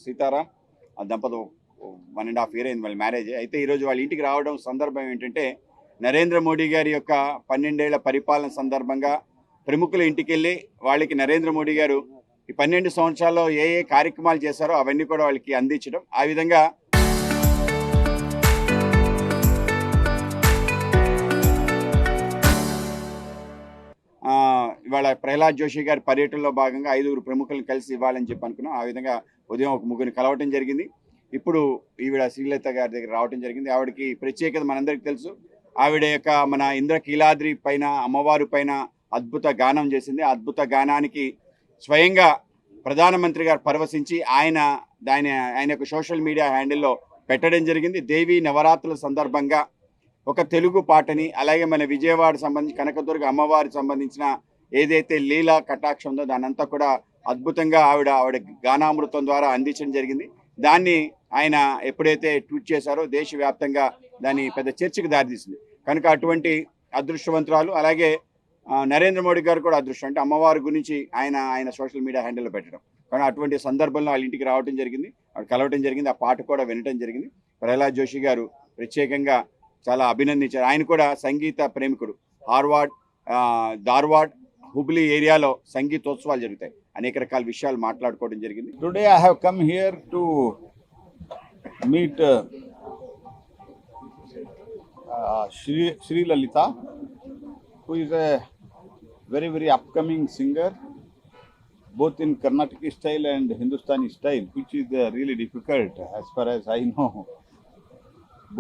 సీతారాం ఆ దంపతులు 1.5 ఇయర్ అయింది వాళ్ళ మ్యారేజ్. అయితే ఈరోజు వాళ్ళ ఇంటికి రావడం సందర్భం ఏంటంటే నరేంద్ర మోడీ గారి యొక్క 12 ఏళ్ల పరిపాలన సందర్భంగా ప్రముఖుల ఇంటికెళ్ళి వాళ్ళకి నరేంద్ర మోడీ గారు ఈ 12 సంవత్సరాల్లో ఏ ఏ కార్యక్రమాలు చేశారో అవన్నీ కూడా వాళ్ళకి అందించడం. ఆ విధంగా ఇవాళ ప్రహ్లాద్ జోషి గారి పర్యటనలో భాగంగా 5 ప్రముఖులను కలిసి ఇవ్వాలని చెప్పి అనుకున్నాం. ఆ విధంగా ఉదయం ఒక ముగ్గురిని కలవటం జరిగింది. ఇప్పుడు ఈవిడ శ్రీలలిత గారి దగ్గర రావటం జరిగింది. ఆవిడకి ప్రత్యేకత మనందరికీ తెలుసు. ఆవిడ యొక్క మన ఇంద్రకీలాద్రి పైన అమ్మవారి పైన అద్భుత గానం చేసింది. ఆ అద్భుత గానానికి స్వయంగా ప్రధానమంత్రి గారు పరవశించి ఆయన యొక్క సోషల్ మీడియా హ్యాండిల్లో పెట్టడం జరిగింది. దేవి నవరాత్రుల సందర్భంగా ఒక తెలుగు పాటని, అలాగే మన విజయవాడ సంబంధించి కనకదుర్గ అమ్మవారికి సంబంధించిన ఏదైతే లీలా కటాక్షం ఉందో దానంతా కూడా అద్భుతంగా ఆవిడ గానామృతం ద్వారా అందించడం జరిగింది. దాన్ని ఆయన ఎప్పుడైతే ట్వీట్ చేశారో దేశవ్యాప్తంగా దాని పెద్ద చర్చకు దారితీసింది. కనుక అటువంటి అదృష్టవంతురాలు, అలాగే నరేంద్ర మోడీ గారు కూడా అదృష్టం. అంటే అమ్మవారి గురించి ఆయన సోషల్ మీడియా హ్యాండిల్లో పెట్టడం. కానీ అటువంటి సందర్భంలో వాళ్ళ ఇంటికి రావడం జరిగింది, వాళ్ళు కలవటం జరిగింది, ఆ పాట కూడా వినటం జరిగింది. ప్రహ్లాద్ జోషి గారు ప్రత్యేకంగా చాలా అభినందించారు. ఆయన కూడా సంగీత ప్రేమికుడు. ధార్వాడ్, హుబ్లీ ఏరియాలో సంగీతోత్సవాలు జరుగుతాయి. అనేక రకాల విషయాలు మాట్లాడుకోవడం జరిగింది. Today I have come here to meet Sri Lalita, who is a very upcoming singer, both in Carnatic style and Hindustani style, which is really difficult as far as I know.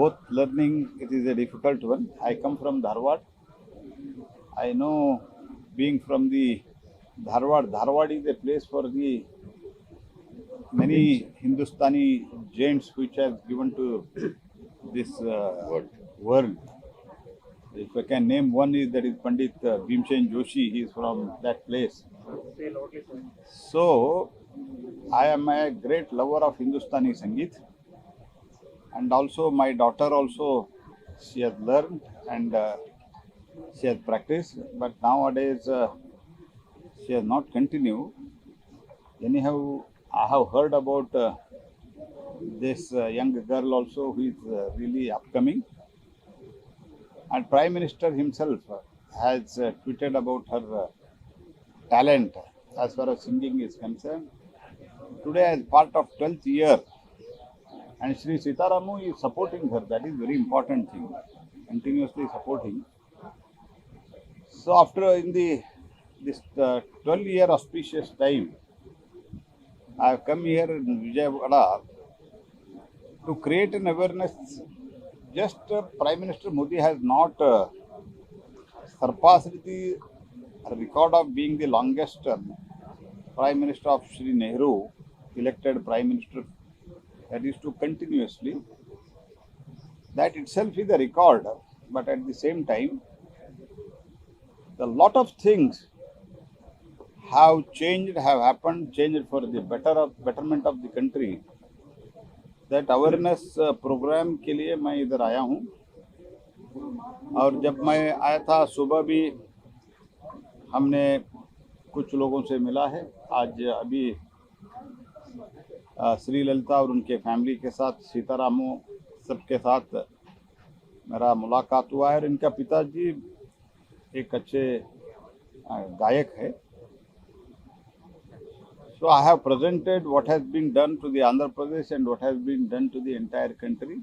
Both learning, it is a difficult one. I come from Dharwad. I know, being from the Dharwad is a place for the many Hindustani giants which have given to this world. If I can name one, that is Pandit Bhimsen Joshi. He is from that place. So I am a great lover of Hindustani Sangeet, and also my daughter also, she has learned and she has practiced, but nowadays she has not continued. Anyhow, I have heard about this young girl also who is really upcoming, and Prime Minister himself has tweeted about her talent as far as singing is concerned. Today, as part of 12th year, and Sri Sitaramu is supporting her. That is very important thing, continuously supporting. So after this 12-year auspicious time, I have come here in Vijayawada to create an awareness. Just Prime Minister Modi has not surpassed the record of being the longest Prime Minister of Sri Nehru, elected Prime Minister, that is to continuously. That itself is a record, but at the same time, a lot of things have happened for the betterment of the country. That awareness program के लिए मैं इधर आया हूँ. और जब मैं आया था सुबह भी हमने कुछ लोगों से मिला है. आज अभी श्री ललिता और उनके फैमिली के साथ, सीतारामू सबके साथ मेरा मुलाकात हुआ है. और इनका पिताजी एक अच्छे गायक है. So I have presented what has been done to the Andhra Pradesh and what has been done to the entire country.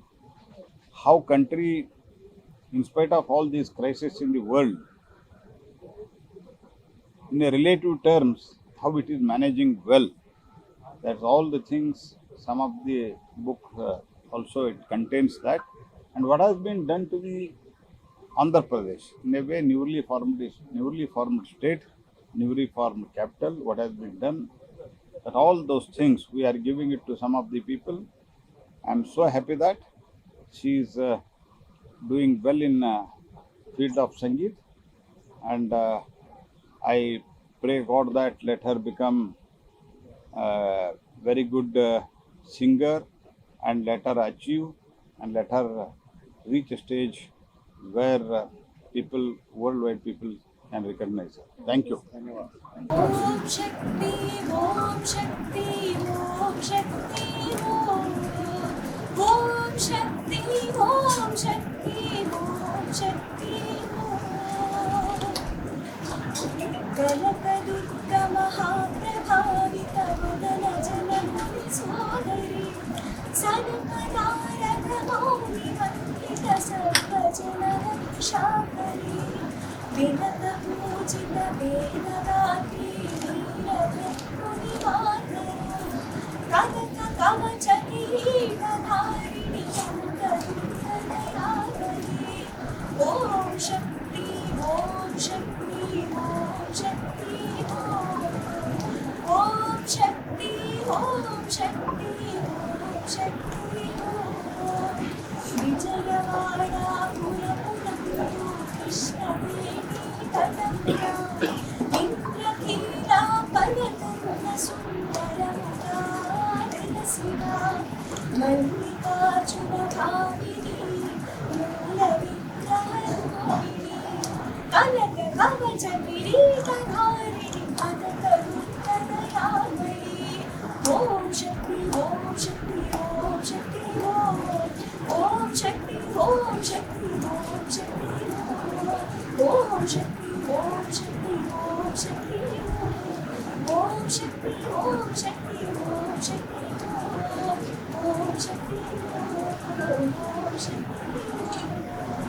How country, in spite of all these crises in the world, in a relative terms, how it is managing well. That's all the things. Some of the book also it contains that, and what has been done to the Andhra Pradesh, in a way newly formed state, newly formed capital. What has been done. That all those things we are giving it to some of the people. I am so happy that she is doing well in field of Sangeet, and I pray God that let her become a very good singer, and let her achieve and let her reach a stage where worldwide people and recognize her. Thank you. Om Shakti, Om Shakti, Om Shakti, Om Shakti, Om Shakti, Om Shakti, Kanakadurga महाप्रभावित वदन जनमुनि सोदरी सनकनारद मौनि वन्दित सर्वजनरक्षाकरी विनत पूजित वेदगात्री वीरभद्रुनिवाकरी कनक कवच किरीटधारिणि कनकदुर्गदयाकरी ओम शक्ति ओम शक्ति ओम शक्ति ओम शक्ति ओम शक्ति ओम शक्ति विजयवाड़ा पुरपुरपुरु कृष्णवेणी तटङ्गा इन्द्रकीला पर्वतरुण सुन्दरमुदारसिका मल्लिकार्जुन भामिनी मूलविग्रहरूपिणी कनक कवच किरीटधारिणि कनकदुर्गदयामयी ओम शक्ति ओम शक्ति ओम शक्ति ओम शक्ति ओम शक्ति ओम शक्ति ओम शक्ति ओम शक्ति ओम शक्ति ओम शक्ति ओम शक्ति ओम शक्ति ओम शक्ति ओम शक्ति